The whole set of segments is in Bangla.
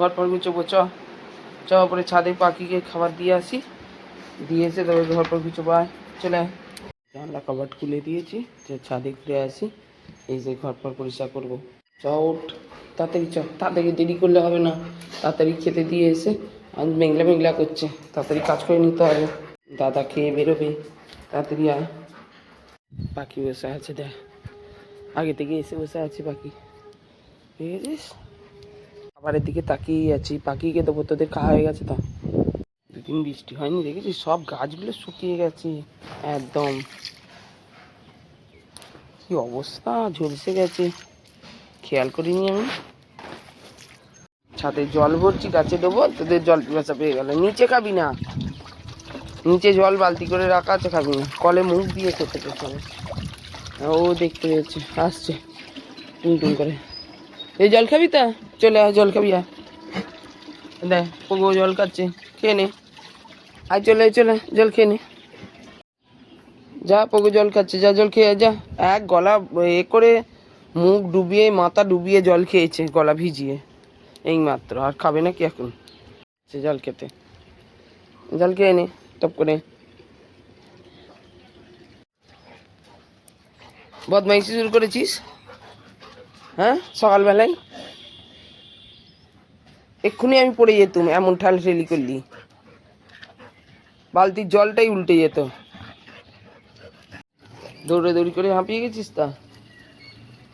ঘর পর গুছোবো। চ চ ওপরে ছাদে পাখিকে খাবার দিয়ে আসি, দিয়ে এসে তবে ঘর পর গুছোবো। আয় চলে আয়। জানলা কবাট খুলে দিয়েছি, যে ছাদে ঘুরে আসি, এই যে ঘর পর পরিষ্কার করবো। চ উঠ তাড়াতাড়ি, চ তাড়াতাড়ি, দেরি করলে হবে না। তাড়াতাড়ি খেতে দিয়ে এসে আজ মেঘলা মেঘলা করছে, তাড়াতাড়ি কাজ করে নিতে হবে। দাদা খেয়ে বেরোবে, তাড়াতাড়ি আয়। পাখি বসে আছে দেখ, আগে থেকে এসে বসে আছে পাখি, বুঝেছিস? খাবারের দিকে তাকিয়েই আছি, পাখিকে দেবো, তোদের খাওয়া হয়ে গেছে তো? দুদিন বৃষ্টি হয়নি, দেখেছিস সব গাছগুলো শুকিয়ে গেছে একদম, কি অবস্থা, ঝলসে গেছে, খেয়াল করিনি আমি। ছাদে জল ভরছি, গাছে দেবো, তোদের জল পিপাসা পেয়ে গেল। নিচে খাবি না, নিচে জল বালতি করে রাখা আছে, খাবি না, কলে মুখ দিয়ে খেতে হবে। ও দেখতে পেয়েছে, আসছে টুন টুন করে। এই জল খাবি তা চলে আয়, জল খাবি আয়, দেখ পগো জল খাচ্ছে, খেয়ে নে। আয় চলে চলে জল খেয়ে নে, যা পগো জল খাচ্ছে, যা জল খেয়ে যা। এক গলা এ করে মুখ ডুবিয়ে মাথা ডুবিয়ে জল খেয়েছে, গলা ভিজিয়ে এই মাত্র, আর খাবে না কি এখন? সে জল খেতে, জল খেয়ে নে টপ করে। বদমাইশি শুরু করেছিস হ্যাঁ সকালবেলায়? এক্ষুনি আমি পড়ে যেতুম, এমন ঠেলি করলি, বালতির জলটাই উল্টে যেত। দৌড়ে দৌড়ি করে হাঁপিয়ে গেছিস তা?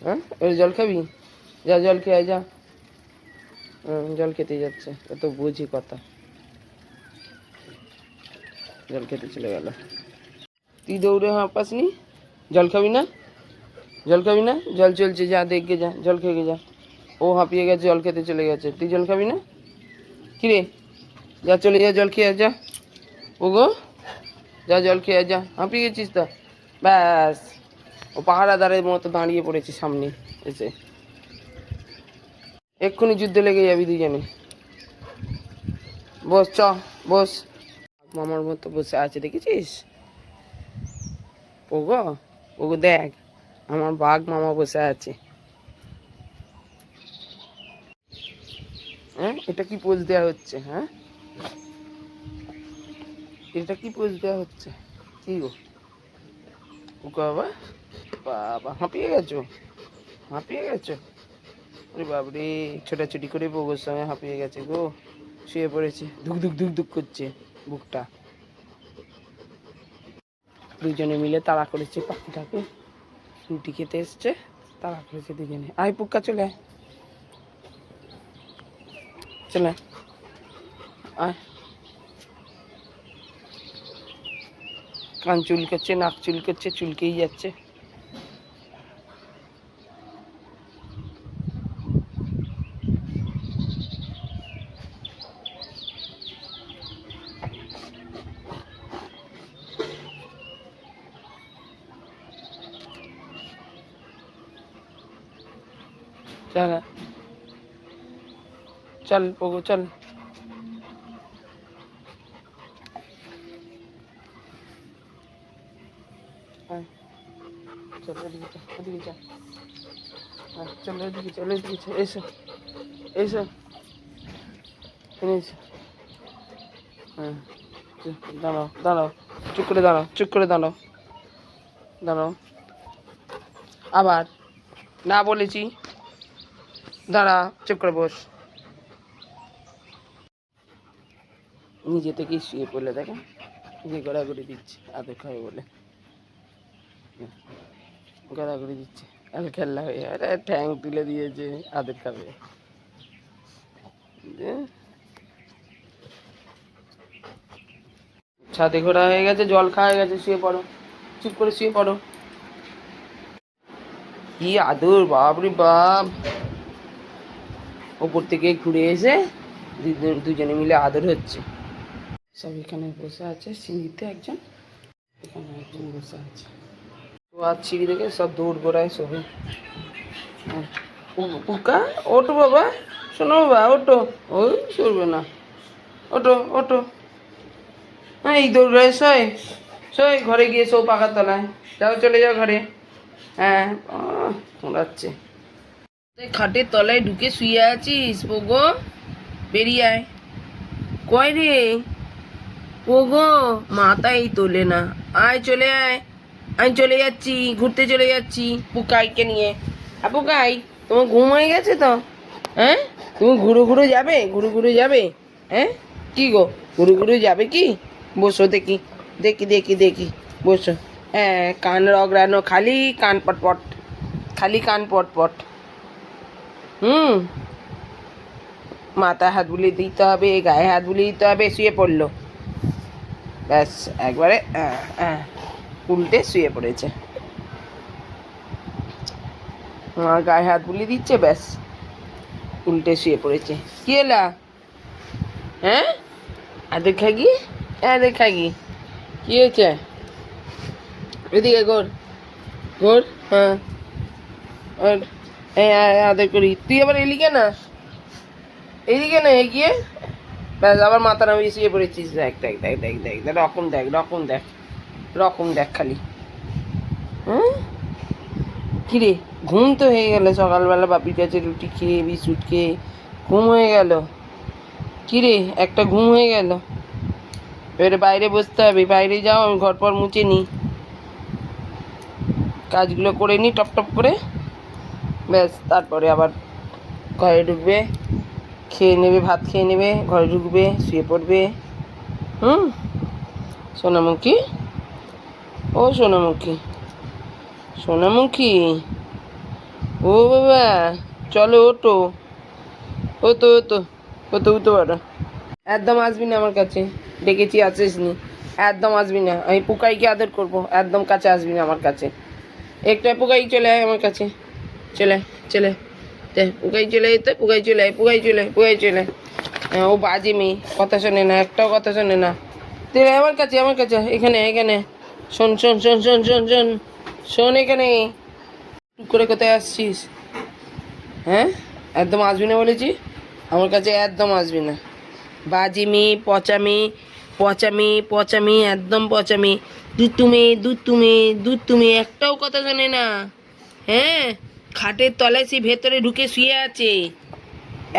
হ্যাঁ এবার জল খাবি, যা জল খেয়ে যা। জল খেতে যাচ্ছে, এত বুঝি কথা, জল খেতে চলে গেল। তুই দৌড়ে হাঁপাসনি, জল খাবি না? জল খাবি না? জল চলছে, যা দেখে যা, জল খেয়ে যা। ও হাঁপিয়ে গেছে, জল খেতে চলে গেছে, তুই জল খাবি না? কিরে যা চলে যা, জল খেয়ে যা। ওগো যা জল খেয়ে যা, হাঁপিয়ে গেছিস তা? ব্যাস, ও পাহারাদারের মতো দাঁড়িয়ে পড়েছে সামনে এসে, এক্ষুনি যুদ্ধে লেগে যাবি দুজনে। বস চ বস, মামার মতো বসে আছে দেখেছিস? ওগো ওগো দেখ, আমার বাঘ মামা বসে আছে। হ্যাঁ এটা কি পোজ দেওয়া হচ্ছে? হ্যাঁ এটা কি পোজ দেওয়া হচ্ছে? কি গো ওগো, বাবা বাবা হাঁপিয়ে গেছো, হাঁপিয়ে গেছো? আরে বাবরে, ছোটাছুটি করে বউর সঙ্গে হাঁপিয়ে গেছে গো, শুয়ে পড়েছে, ধুক ধুক ধুক ধুক করছে বুকটা। দুজনে মিলে তাড়া করেছে পাখিটাকে, রুটি খেতে এসছে, তাড়া করেছে দুজনে। আয় পুক্কা চলে আয়, চলে আয়। কান চুল করছে, নাক চুল করছে, চুলকেই যাচ্ছে। চল চল পগু চল, চল এদিকে চল, এদিকে চল, চল এদিকে চল, এদিকে চল, এসো এসো, এসো। হ্যাঁ দাঁড়াও দাঁড়াও, চুপ করে দাঁড়াও, চুপ করে দাঁড়াও, দাঁড়াও আবার, না বলেছি দাঁড়া, চুপ করে বস। নিজে থেকেই শুয়ে পড়লে, দেখো যে গড়াগড়ি দিচ্ছে আদর খাবে বলে, গড়াগড়ি দিচ্ছে, আর খেলা হয়ে, আরে ঠ্যাং তুলে দিয়েছে, আদর খাবে। ছাদে ঘোরা হয়ে গেছে, জল খাওয়া হয়ে গেছে, শুয়ে পড়ো, চুপ করে শুয়ে পড়ো। কি আদর, বাপরে বাপ, ওপর থেকে ঘুরে এসে দুজনে মিলে আদর হচ্ছে। সব এখানে বসে আছে, সিঁড়িতে একজন, এখানে একজন বসে আছে, তো আর সিঁড়ি থেকে সব দৌড় গোড়ায় সবে। পুকা ওটো বাবা, শোনো বাবা ওটো, ওই সরবে না, ওটো ওটো, হ্যাঁ এই দৌড়ায় শোয়, শোয় ঘরে গিয়ে সব পাখার তলায়, যাও চলে যাও ঘরে। হ্যাঁ ওড়াচ্ছে, খাটের তলায় ঢুকে শুয়ে আছিস পোগো? বেরিয়ে আয়। কয় রে? ওগো, মাথাই তোলে না। আয়, চলে আয়। আমি চলে যাচ্ছি, ঘুরতে চলে যাচ্ছি পুকাইকে নিয়ে। পুকাই, তোমার ঘুম হয়ে গেছে তো? হ্যাঁ, তুমি ঘুরু ঘুরু যাবে? ঘুরু ঘুরু যাবে? হ্যাঁ, কি গো, ঘুরু ঘুরু যাবে কি? বসো দেখি, দেখি দেখি দেখি, বসো। হ্যাঁ, কান রগড়ানো, খালি কান পটপট, খালি কান পটপট। হুম, মাথায় হাত বুলিয়ে দিতে হবে, গায়ে হাত বুলিয়ে দিতে হবে। শুয়ে পড়লো, ব্যাস একবারে উল্টে শুয়ে পড়েছে। আমার গায়ে হাত বুলিয়ে দিচ্ছে, ব্যাস উল্টে শুয়ে পড়েছে। কি এলা? হ্যাঁ, আদের খাগি, আদের খাগি, কি হয়েছে? এদিকে গোর, গোর, হ্যাঁ, আর আদের করি। তুই আবার এলি কেন? এদিকে না এগিয়ে, ব্যাস আবার মাথা নামিয়ে শুয়ে পড়েছিস। দেখ দেখ দেখ দেখ দেখ দেখ, রকম দেখ, রকম দেখ, রকম দেখ খালি। হুম, কিরে, ঘুম তো হয়ে গেল সকালবেলা বাপির কাছে রুটি খেয়ে বিস্কুট খেয়ে ঘুম হয়ে গেল। কিরে, একটা ঘুম হয়ে গেল। এবারে বাইরে বসতে হবে, বাইরে যাও, আমি ঘর পর মুছে নিই, কাজগুলো করে নিই টপ টপ করে, ব্যাস তারপরে আবার ঘরে ঢুকবে, খেয়ে নেবে, ভাত খেয়ে নেবে, ঘরে ঢুকবে, শুয়ে পড়বে। হুম, সোনামুখী, ও সোনামুখী, সোনামুখী, ও বাবা, চলো ওঠো, ওতো ওতো, ওতো উঠতে পারো। একদম আসবি না আমার কাছে, ডেকেছি আসিস নি, একদম আসবি না। আমি পুকাইকে আদর করবো, একদম কাছে আসবি না আমার কাছে। একটু পুকাই চলে আয় আমার কাছে, চলে আয়, চলে আয়। পুকাই চলে যেতে, পুকাই চলে আয়, পুকাই চলে আয়, পুকাই চলে আয়। ও বাজে মেয়ে, কথা শোনে না, একটাও কথা শোনে না। তুই আমার কাছে, আমার কাছে, এখানে এখানে, শোন শোন শোন শোন শোন শোন শোন, এখানে টুক করে কোথায় আসছিস? হ্যাঁ, একদম আসবি না বলেছি, আমার কাছে একদম আসবি না। বাজি মেয়ে, পচা মেয়ে, পচা মেয়ে, পচা মেয়ে, একদম পচা মেয়ে। দুধ তুমি, দুধ তুমি, দুধ তুমি, একটাও কথা শোনে না। হ্যাঁ, খাটের তলায় সে ভেতরে ঢুকে শুয়ে আছে,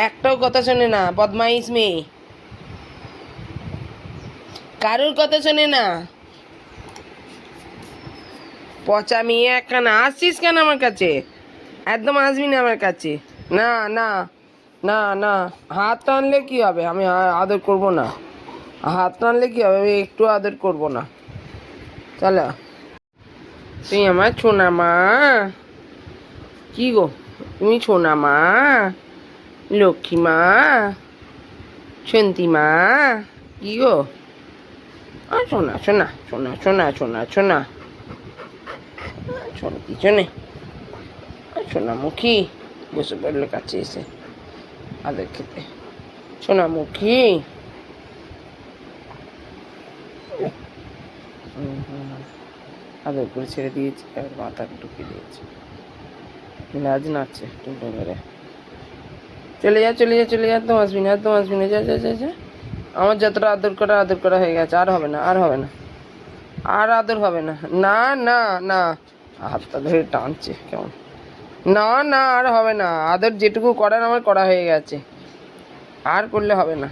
একটাও কথা শোনে না, বদমাইশ মেয়ে, কারোর কথা শোনে না। পচা মেয়ে একখানা, আসছিস কেন আমার কাছে? একদম আসবি না আমার কাছে। না না, না না, হাত টানলে কি হবে? আমি আদর করব না। হাত টানলে কি হবে? আমি একটু আদর করব না। চলো, তুই আমার ছোনা মা। কি গো, তুমি ছোনা মা, লক্ষ্মী মা, শান্তি মা, কি গো? শোনা শোনা শোনা শোনা শোনা শোনা, শোনা কিছু নেই। সোনামুখী বসে পড়লো কাছে এসে আদর খেতে। সোনামুখী, আদর করে ছেড়ে দিয়েছি, আর মাথা ঢুকিয়ে দিয়েছি, লাজ নাচছে টুকটো মেরে। চলে যা চলে যা চলে যা, একদম আসবি না, একদম আসবি না, যা যা যা যা। আমার যতটা আদর করা হয়ে গেছে, আর হবে না, আর হবে না, আর আদর হবে না। না না না, হাতটা ধরে টানছে কেমন। না না, আর হবে না, আদর যেটুকু করার আমার করা হয়ে গেছে, আর করলে হবে না।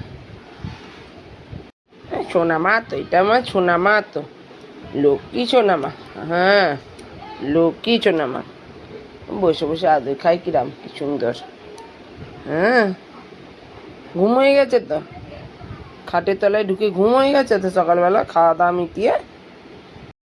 সোনা মা তো, এটা আমার সোনা মা তো, লক্ষ্মী সোনা মা। হ্যাঁ, লক্ষ্মী সোনা মা, বসে বসে আদর খাই, কিরাম কি সুন্দর। হ্যাঁ, ঘুম হয়ে গেছে তো, খাটের তলায় ঢুকে ঘুম হয়ে গেছে তো, সকালবেলা খাওয়া দাওয়া মিটিয়ে